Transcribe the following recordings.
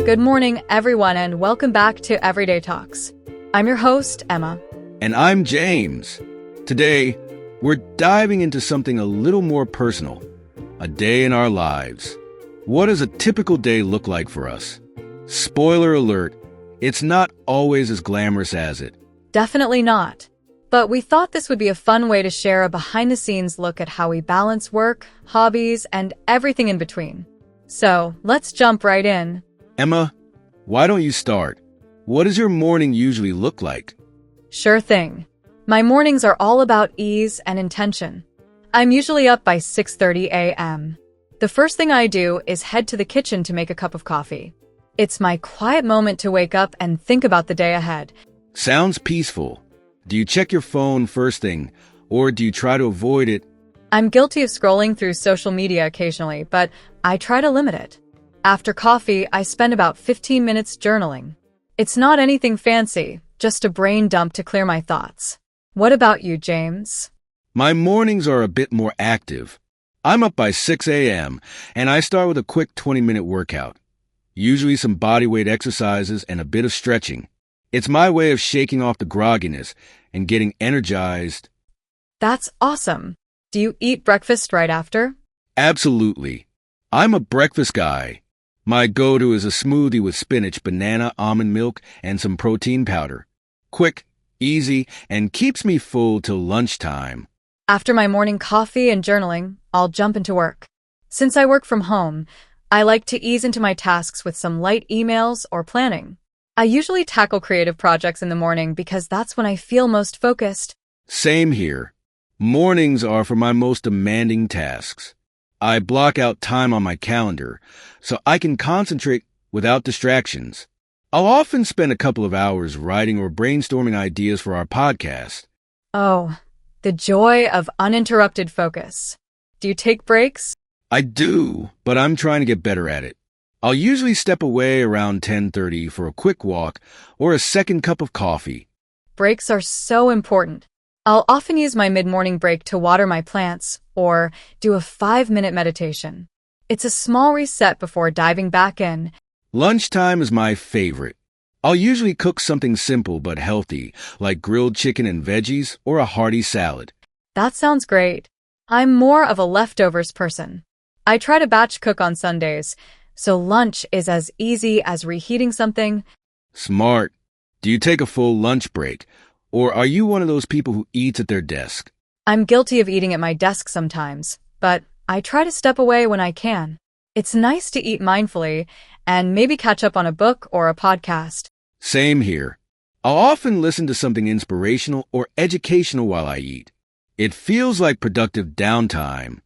Good morning, everyone, and welcome back to Everyday Talks. I'm your host, Emma. And I'm James. Today, we're diving into something a little more personal, a day in our lives. What does a typical day look like for us? Spoiler alert, it's not always as glamorous as it. Definitely not. But we thought this would be a fun way to share a behind-the-scenes look at how we balance work, hobbies, and everything in between. So, let's jump right in. Emma, why don't you start? What does your morning usually look like? Sure thing. My mornings are all about ease and intention. I'm usually up by 6:30 a.m. The first thing I do is head to the kitchen to make a cup of coffee. It's my quiet moment to wake up and think about the day ahead. Sounds peaceful. Do you check your phone first thing, or do you try to avoid it? I'm guilty of scrolling through social media occasionally, but I try to limit it. After coffee, I spend about 15 minutes journaling. It's not anything fancy, just a brain dump to clear my thoughts. What about you, James? My mornings are a bit more active. I'm up by 6 a.m., and I start with a quick 20-minute workout. Usually some bodyweight exercises and a bit of stretching. It's my way of shaking off the grogginess and getting energized. That's awesome. Do you eat breakfast right after? Absolutely. I'm a breakfast guy. My go-to is a smoothie with spinach, banana, almond milk, and some protein powder. Quick, easy, and keeps me full till lunchtime. After my morning coffee and journaling, I'll jump into work. Since I work from home, I like to ease into my tasks with some light emails or planning. I usually tackle creative projects in the morning because that's when I feel most focused. Same here. Mornings are for my most demanding tasks. I block out time on my calendar so I can concentrate without distractions. I'll often spend a couple of hours writing or brainstorming ideas for our podcast. Oh, the joy of uninterrupted focus. Do you take breaks? I do, but I'm trying to get better at it. I'll usually step away around 10:30 for a quick walk or a second cup of coffee. Breaks are so important. I'll often use my mid-morning break to water my plants or do a 5-minute meditation. It's a small reset before diving back in. Lunchtime is my favorite. I'll usually cook something simple but healthy, like grilled chicken and veggies or a hearty salad. That sounds great. I'm more of a leftovers person. I try to batch cook on Sundays, so lunch is as easy as reheating something. Smart. Do you take a full lunch break, or are you one of those people who eats at their desk? I'm guilty of eating at my desk sometimes, but I try to step away when I can. It's nice to eat mindfully and maybe catch up on a book or a podcast. Same here. I'll often listen to something inspirational or educational while I eat. It feels like productive downtime.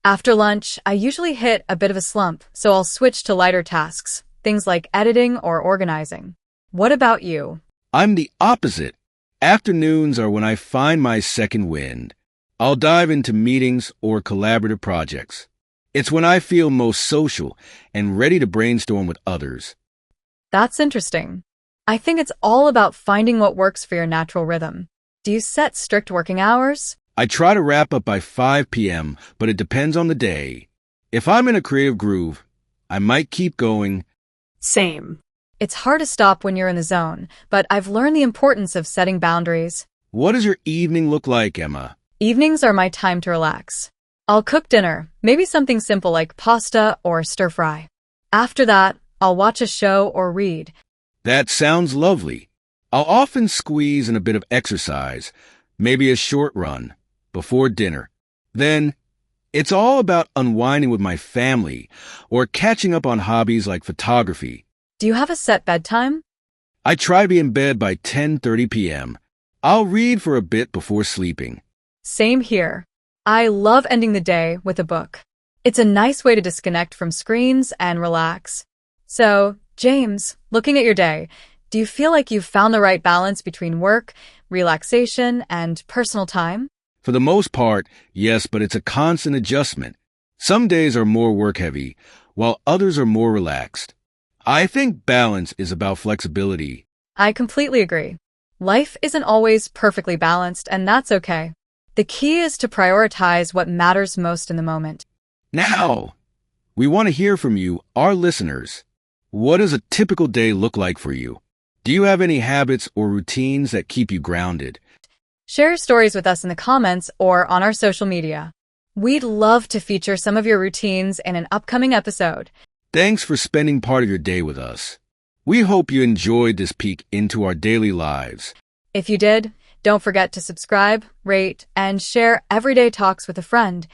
After lunch, I usually hit a bit of a slump, so I'll switch to lighter tasks, things like editing or organizing. What about you? I'm the opposite. Afternoons are when I find my second wind. I'll dive into meetings or collaborative projects. It's when I feel most social and ready to brainstorm with others. That's interesting. I think it's all about finding what works for your natural rhythm. Do you set strict working hours? I try to wrap up by 5 p.m., but it depends on the day. If I'm in a creative groove, I might keep going. Same. It's hard to stop when you're in the zone, but I've learned the importance of setting boundaries. What does your evening look like, Emma? Evenings are my time to relax. I'll cook dinner, maybe something simple like pasta or stir-fry. After that, I'll watch a show or read. That sounds lovely. I'll often squeeze in a bit of exercise, maybe a short run, before dinner. Then, it's all about unwinding with my family or catching up on hobbies like photography. Do you have a set bedtime? I try to be in bed by 10:30 p.m. I'll read for a bit before sleeping. Same here. I love ending the day with a book. It's a nice way to disconnect from screens and relax. So, James, looking at your day, do you feel like you've found the right balance between work, relaxation, and personal time? For the most part, yes, but it's a constant adjustment. Some days are more work-heavy, while others are more relaxed. I think balance is about flexibility. I completely agree. Life isn't always perfectly balanced, and that's okay. The key is to prioritize what matters most in the moment. Now, we want to hear from you, our listeners. What does a typical day look like for you? Do you have any habits or routines that keep you grounded? Share your stories with us in the comments or on our social media. We'd love to feature some of your routines in an upcoming episode. Thanks for spending part of your day with us. We hope you enjoyed this peek into our daily lives. If you did, don't forget to subscribe, rate, and share Everyday Talks with a friend.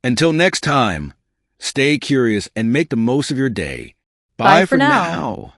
Until next time, stay curious and make the most of your day. Bye Bye for for now. now.